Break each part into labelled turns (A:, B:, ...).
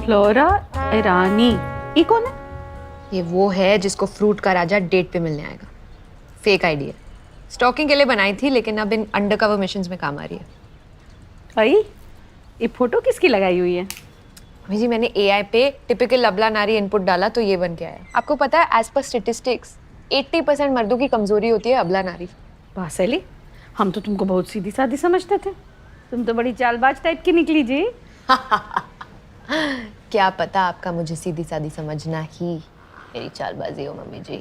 A: Flora ईरानी, ये कौन है?
B: ये वो है जिसको फ्रूट का राजा डेट पे मिलने आएगा। फेक आईडी है, स्टॉकिंग के लिए बनाई थी, लेकिन अब इन अंडरकवर मिशंस में काम आ रही है।
A: भाई ये फोटो किसकी लगाई हुई है?
B: अभी जी मैंने एआई पे टिपिकल लबला नारी इनपुट डाला तो ये बन के आया। आपको पता है एज पर स्टेटिस्टिक्स 80% मर्दों की कमजोरी होती है अबला नारी।
A: बासली, हम तो तुमको बहुत सीधी सादी समझते थे, तुम तो बड़ी चालबाज टाइप की निकली जी।
B: क्या पता आपका मुझे सीधी सादी समझना ही मेरी चालबाजी हो मम्मी जी।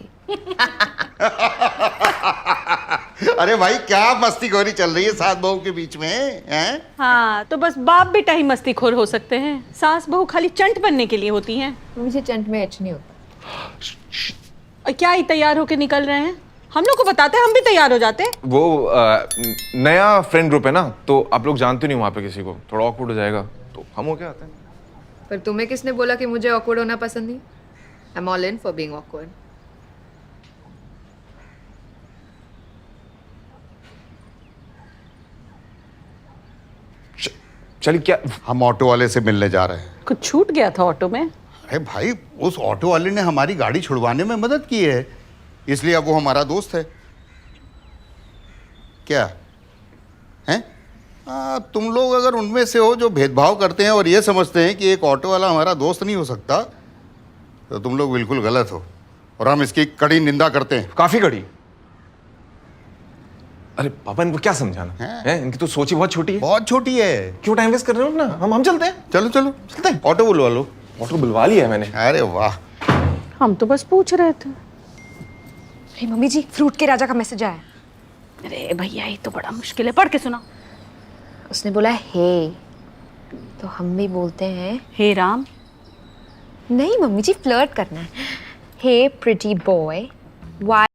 C: अरे भाई क्या मस्तीखोरी चल रही है सास बहू के बीच में हैं?
A: हाँ तो बस बाप बेटा ही मस्तीखोर हो सकते हैं, सास बहू खाली चंट बनने के लिए होती हैं।
B: मुझे चंट में एच नहीं होता।
A: और क्या ही तैयार होके निकल रहे हैं? हम लोग को बताते, हम भी तैयार हो जाते।
D: वो नया फ्रेंड ग्रुप है ना, तो आप लोग जानते नहीं वहाँ पे किसी को, थोड़ा ऑकवर्ड हो जाएगा, तो हम हो क्या आते हैं।
B: पर तुम्हें किसने बोला कि मुझे ऑकवर्ड होना पसंद नहीं? I am all in for being awkward.
D: चलिए, क्या
C: हम ऑटो वाले से मिलने जा रहे हैं।
A: कुछ छूट गया था ऑटो में?
C: अरे भाई उस ऑटो वाले ने हमारी गाड़ी छुड़वाने में मदद की है, इसलिए अब वो हमारा दोस्त है। क्या हैं? तुम लोग अगर उनमें से हो जो भेदभाव करते हैं और ये समझते हैं कि एक ऑटो वाला हमारा दोस्त नहीं हो सकता, तो तुम लोग बिल्कुल गलत हो और हम इसकी कड़ी निंदा करते हैं।
D: काफी कड़ी। अरे पापा, इनको क्या समझाना
C: हैं?
D: है? इनकी तो सोच ही बहुत छोटी है।
C: बहुत छोटी है।
D: क्यों टाइम वेस्ट कर रहे हो ना, हम चलते हैं।
C: चलो चलो
D: चलते हैं, ऑटो बुलवा लो। ऑटो बुलवा लिया है मैंने।
C: अरे वाह,
A: हम तो बस पूछ रहे थे।
B: अरे मम्मी जी, फ्रूट के राजा का मैसेज आया।
A: अरे भैया ये तो बड़ा मुश्किल है, पढ़ के सुना।
B: उसने बोला हे, तो हम भी बोलते हैं
A: हे राम।
B: नहीं मम्मी जी, फ्लर्ट करना है। हे प्रिटी बॉय, व्हाई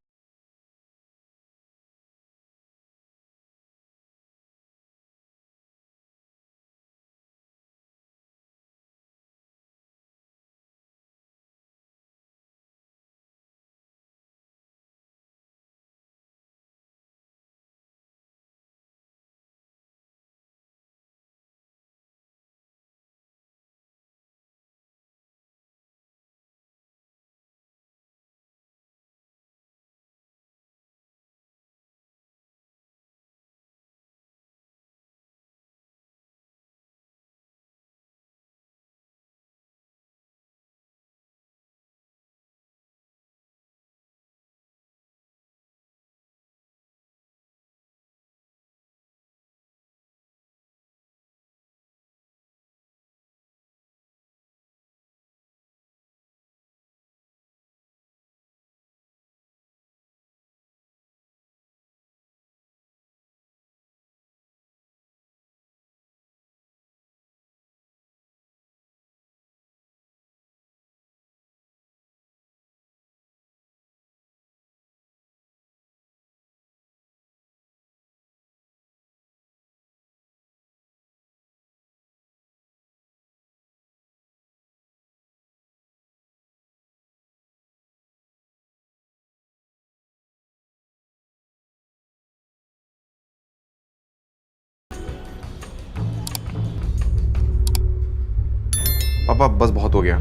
D: पापा बस बहुत हो गया,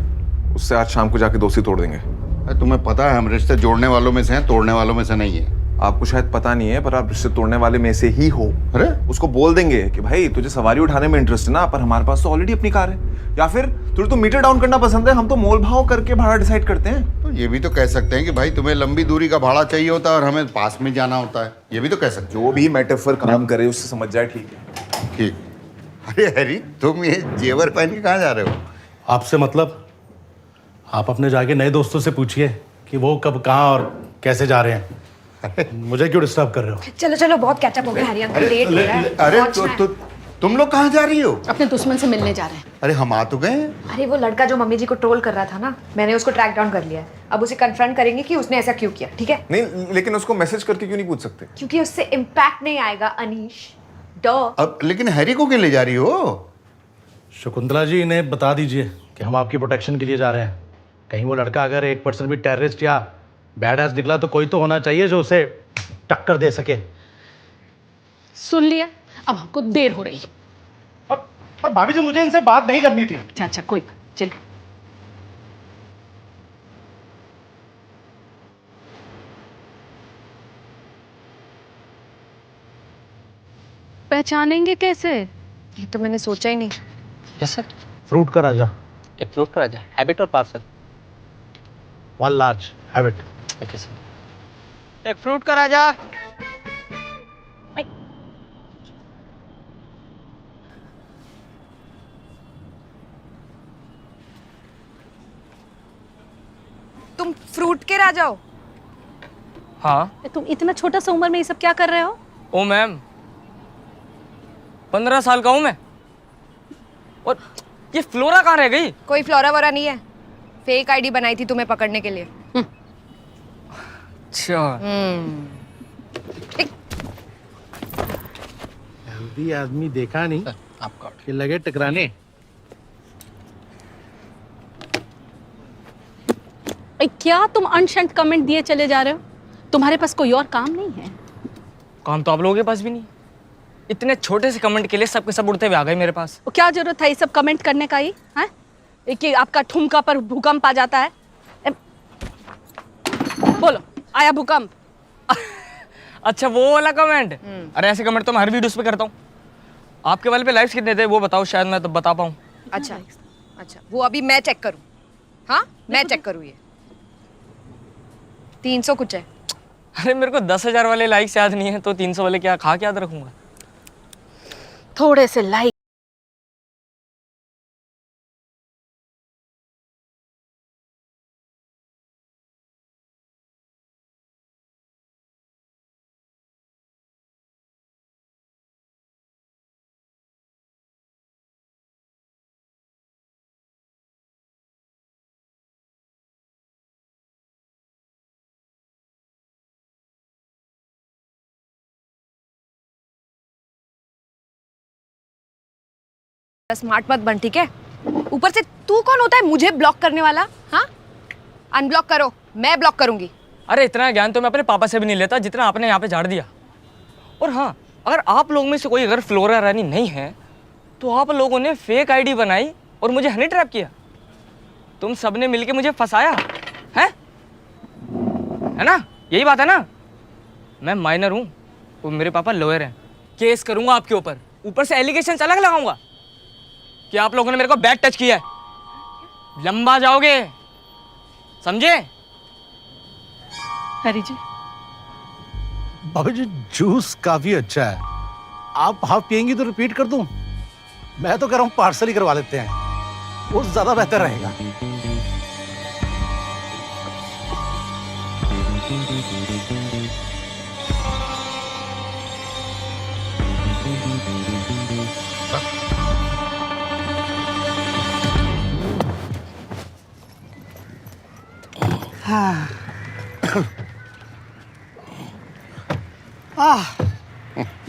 D: उससे आज शाम को जाके दोस्ती तोड़ देंगे।
C: अरे तुम्हें पता है हम रिश्ते जोड़ने वालों में से हैं, तोड़ने वालों में से नहीं है।
D: आपको शायद पता नहीं है, पर आप रिश्ते तोड़ने वाले में से ही हो।
C: अरे
D: उसको बोल देंगे कि भाई तुझे सवारी उठाने में इंटरेस्ट है ना, पर हमारे पास तो ऑलरेडी अपनी कार है। या फिर तुझे तो मीटर डाउन करना पसंद है, हम तो मोल भाव करके भाड़ा डिसाइड करते हैं।
C: तो ये भी तो कह सकते हैं कि भाई तुम्हें लंबी दूरी का भाड़ा चाहिए होता है और हमें पास में जाना होता है। ये भी तो कह सकते
D: जो भी मेटाफर काम करे उससे समझ जाए, ठीक है।
C: हो। ठीक। अरे हैरी, तुम ये जेवर पहन के कहाँ जा रहे हो?
E: आपसे मतलब आप अपने जाके नए दोस्तों से पूछिए कि वो कब कहाँ और कैसे जा रहे हैं। मुझे क्यों डिस्टर्ब कर रहे हो?
B: चलो चलो, बहुत कैचअप हो गया। हरी अंकल लेट हो रहा है।
C: अरे
B: पहुंचना है।
C: तुम लोग कहाँ जा रही हो?
A: अपने दुश्मन से मिलने जा रहे हैं।
C: अरे हम आ तो गए।
B: अरे वो लड़का जो मम्मी जी को ट्रोल कर रहा था ना, मैंने उसको ट्रैक डाउन कर लिया है। अब उसे कन्फ्रंट करेंगे कि उसने ऐसा क्यों किया, ठीक है?
D: नहीं, लेकिन उसको मैसेज करके क्यों नहीं पूछ सकते?
B: क्योंकि उससे इम्पैक्ट नहीं आएगा अनीश। डो।
C: अब लेकिन हैरी को क्यों ले जा रही हो?
E: शकुंतला जी, इन्हें बता दीजिए कि हम आपकी प्रोटेक्शन के लिए जा रहे हैं। कहीं वो लड़का अगर 1% भी टेररिस्ट या बैड एस निकला तो कोई तो होना चाहिए जो उसे टक्कर दे सके।
A: सुन लिया, अब हमको देर हो रही।
E: और भाभी जी, मुझे इनसे बात नहीं करनी थी।
A: अच्छा अच्छा, कोई चल। पहचानेंगे कैसे?
B: ये तो मैंने सोचा ही नहीं।
F: Yes sir.
E: फ्रूट का राजा,
F: एक फ्रूट का राजा, हैबिट और parcel.
E: 1 large habit.
F: Okay sir. एक फ्रूट का राजा।
B: तुम फ्रूट के राजा हो?
G: हाँ।
A: तुम इतना छोटा सा उम्र में ये सब क्या कर रहे हो?
G: ओ मैम, 15 साल का हूँ मैं। और ये फ्लोरा कहाँ रह गई?
B: कोई फ्लोरा वोरा नहीं है, फेक आईडी बनाई थी तुम्हें पकड़ने के लिए।
G: अच्छा।
E: हेल्दी आदमी देखा नहीं
F: आपका
E: कि लगे टकराने।
A: क्या तुम अनशंट कमेंट दिए चले जा रहे हो? तुम्हारे पास कोई और काम नहीं है?
G: काम तो आप लोगों के पास भी नहीं। इतने छोटे से कमेंट के लिए सबके सब उड़ते हुए आ गए मेरे पास।
A: वो क्या जरूरत है ये सब कमेंट करने का ही? हैं? कि आपका ठुमका पर भूकंप आ जाता है। बोलो, आया भूकंप?
G: अच्छा, वो वाला कमेंट। अरे ऐसे कमेंट तो मैं हर वीडियोस पे करता हूँ। आपके वाले पे लाइक्स कितने थे वो बताओ, शायद मैं तो बता पाऊँ।
B: अच्छा अच्छा, वो अभी मैं चेक करूं? हाँ, मैं चेक करूं। ये 300 कुछ है।
G: अरे मेरे को 10,000 वाले लाइक्स याद नहीं है तो 300 वाले क्या खा के याद रखूंगा?
A: थोड़े से लाइक।
B: स्मार्ट मत बन, ठीक है? ऊपर से तू कौन होता है मुझे ब्लॉक करने वाला? हाँ, अनब्लॉक करो, मैं ब्लॉक करूंगी।
G: अरे इतना ज्ञान तो मैं अपने पापा से भी नहीं लेता जितना आपने यहाँ पे झाड़ दिया। और हाँ, अगर आप लोग में से कोई अगर फ्लोरा रानी नहीं है तो आप लोगों ने फेक आईडी बनाई और मुझे हनी ट्रैप किया। तुम सबने मिलके मुझे फंसाया है ना? यही बात है ना? मैं माइनर हूँ और मेरे पापा लॉयर हैं। केस करूंगा आपके ऊपर से एलिगेशन अलग लगाऊंगा कि आप लोगों ने मेरे को बैड टच किया है। लंबा जाओगे, समझे?
A: हरी जी,
E: बाबू जी जूस काफी अच्छा है। आप हाफ पियेंगी तो रिपीट कर दूं? मैं तो कह रहा हूँ पार्सल ही करवा लेते हैं, वो ज्यादा बेहतर रहेगा।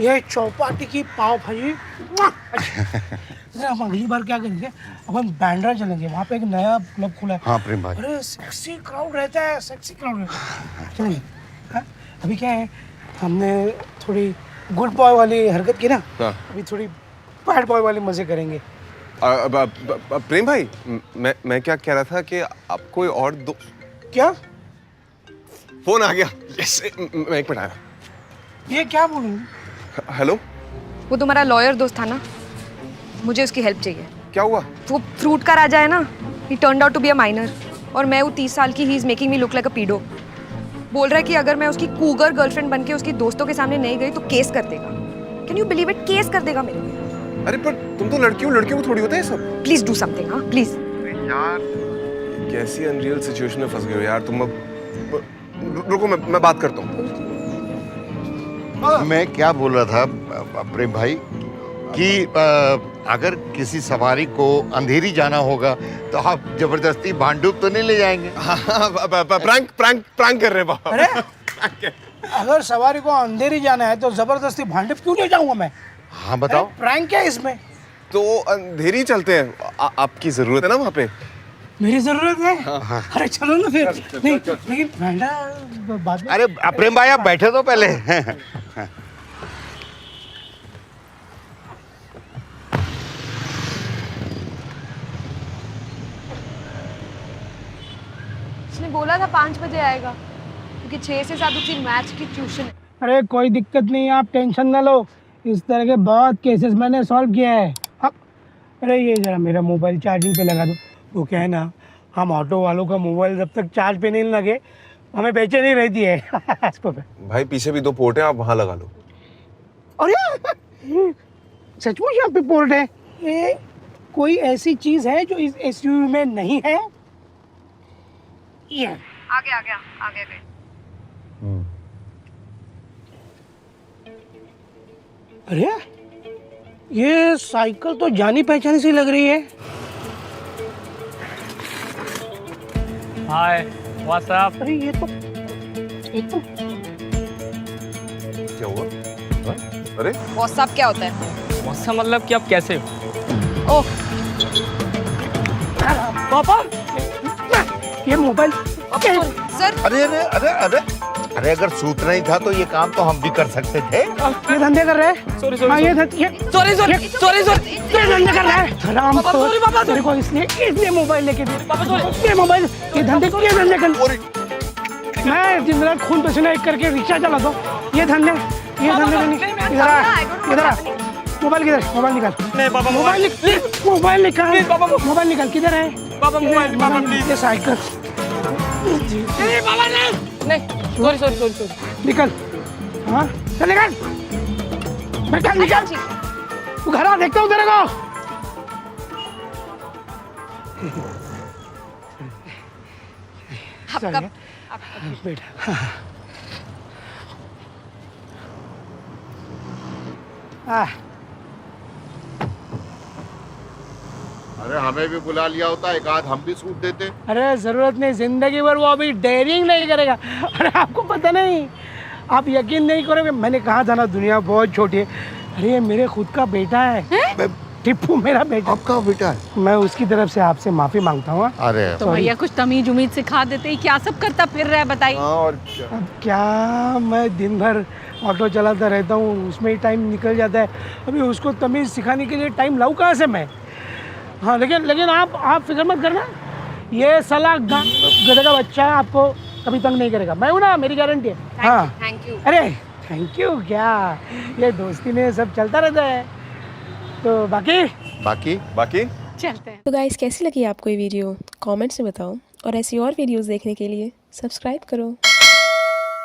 H: ये चौपाटी की पाव भाजी। हम अगली बार क्या करेंगे, अपन बैंड्रा चलेंगे, वहाँ पे एक नया क्लब खुला है।
C: हाँ प्रेम भाई।
H: अरे सेक्सी क्राउड रहता है, सेक्सी क्राउड रहता है। चलेंगे। हाँ? अभी क्या है, हमने थोड़ी गुड बॉय वाली हरकत की ना, अभी थोड़ी बैड बॉय वाले मजे करेंगे।
D: प्रेम भाई, मैं क्या कह रहा था कि आप कोई और दो।
H: क्या?
D: फोन आ गया। यस, मैं एक मिनट आया।
H: ये क्या बोलूँगी?
D: हेलो,
B: वो तुम्हारा लॉयर दोस्त था ना, मुझे उसकी हेल्प चाहिए।
D: क्या हुआ?
B: वो फ्रूट का राजा है ना, he turned out to be a minor, और मैं वो 30 साल की, he is making me look like a pedo. बोल रहा है कि अगर मैं उसकी कूगर गर्लफ्रेंड बन के उसकी दोस्तों के सामने नहीं गई तो केस कर देगा। Can you believe it? Case कर देगा मेरे पे।
D: अरे पर तुम तो लड़कियों को थोड़ी होता है सब।
B: Please do something. हाँ प्लीज।
D: यार कैसी अनरियल सिचुएशन में फंस गए हो यार तुम। अब रुको, मैं बात करता हूँ।
C: मैं क्या बोल रहा था प्रेम भाई कि अगर किसी सवारी को अंधेरी जाना होगा तो आप जबरदस्ती भांडूप तो नहीं ले जाएंगे?
D: प्रैंक कर रहे हैं।
H: अरे अगर सवारी को अंधेरी जाना है तो जबरदस्ती भांडे क्यों ले जाऊंगा मैं?
C: हाँ बताओ।
H: प्रैंक क्या है इसमें?
D: तो अंधेरी चलते हैं। आपकी जरूरत है ना वहाँ पे?
H: मेरी जरूरत है। अरे चलो ना फिर। नहीं लेकिन भांडा बाद में।
C: अरे प्रेम भाई आप बैठे तो पहले।
B: उसने बोला था 5 बजे आएगा क्योंकि 6 से 7 उसकी मैच की ट्यूशन है।
H: अरे कोई दिक्कत नहीं, आप टेंशन ना लो, इस तरह के बहुत केसेस मैंने सॉल्व किया है। हाँ, अरे ये जरा मेरा मोबाइल चार्जिंग पे लगा दो। वो क्या है ना, हम ऑटो वालों का मोबाइल जब तक चार्ज पे नहीं लगे हमें बेचे नहीं रहती है। इस पे
D: भाई पीछे भी 2 पोर्ट हैं, आप वहां लगा लो।
H: अरे सचमुच यहाँ पे पोर्ट है? ये कोई ऐसी चीज है जो इस एसयूवी में नहीं है? ये
B: आगे गए।
H: अरे ये साइकिल तो जानी पहचानी सी लग रही है।
F: Hi what's up.
H: अरे ये तो
D: क्या हुआ? हाँ? अरे
B: व्हाट्सएप क्या होता है?
G: मौसम मतलब कि आप कैसे हो?
B: ओह
H: पापा, ये मोबाइल
B: सर,
I: अरे अरे अरे अरे अरे अगर सूतना ही था तो ये काम तो हम भी कर सकते थे।
H: ये धंधे कर रहे हैं।
G: सॉरी
H: हाँ, ये
G: सॉरी
H: धंधे कर रहा है। हराम खोर, तेरे को इसलिए मोबाइल लेके दिया। ये मोबाइल, ये धंधे कर। मैं दिन रात खून पसीना एक करके रिक्शा चलाता हूँ। ये धंधे नहीं। इधर आ मोबाइल किधर? मोबाइल निकाल। मोबाइल निकाल। किधर है
G: पापा? मोबाइल
H: ये साइकिल
G: नहीं, सॉरी।
H: निकल। हाँ चल निकल, बेटा निकल। तू घर आ, देखता हूँ तेरे को।
B: आपका
H: बेटा हाँ।
C: अरे हमें भी बुला लिया होता, एक आध हम भी सूट देते।
H: अरे जरूरत नहीं, जिंदगी भर वो अभी डेयरिंग नहीं करेगा। अरे आपको पता नहीं, आप यकीन नहीं करोगे, मैंने कहा था ना दुनिया बहुत छोटी है। अरे ये मेरे खुद का बेटा है, टिप्पू मेरा बेटा।
C: आपका बेटा है?
H: मैं उसकी तरफ से आपसे माफी मांगता हूँ।
C: अरे
A: तो भैया कुछ तमीज उम्मीद सिखा देते ही, क्या सब करता फिर रहा है बताइए।
D: और क्या?
H: अब क्या, मैं दिन भर ऑटो चलाता रहता हूँ, उसमें ही टाइम निकल जाता है। अभी उसको तमीज़ सिखाने के लिए टाइम लाऊं कहाँ से मैं? हाँ लेकिन आप फिक्र मत करना, ये साला गधे का बच्चा आपको कभी तंग नहीं करेगा। मैं हूँ ना, मेरी गारंटी है। हाँ
B: थैंक यू।
H: अरे थैंक यू क्या, ये दोस्ती में सब चलता रहता है। तो बाकी
A: चलते हैं।
J: तो गाइस कैसी लगी आपको ये वीडियो कमेंट्स में बताओ और ऐसी और वीडियोस देखने के लिए सब्सक्राइब करो।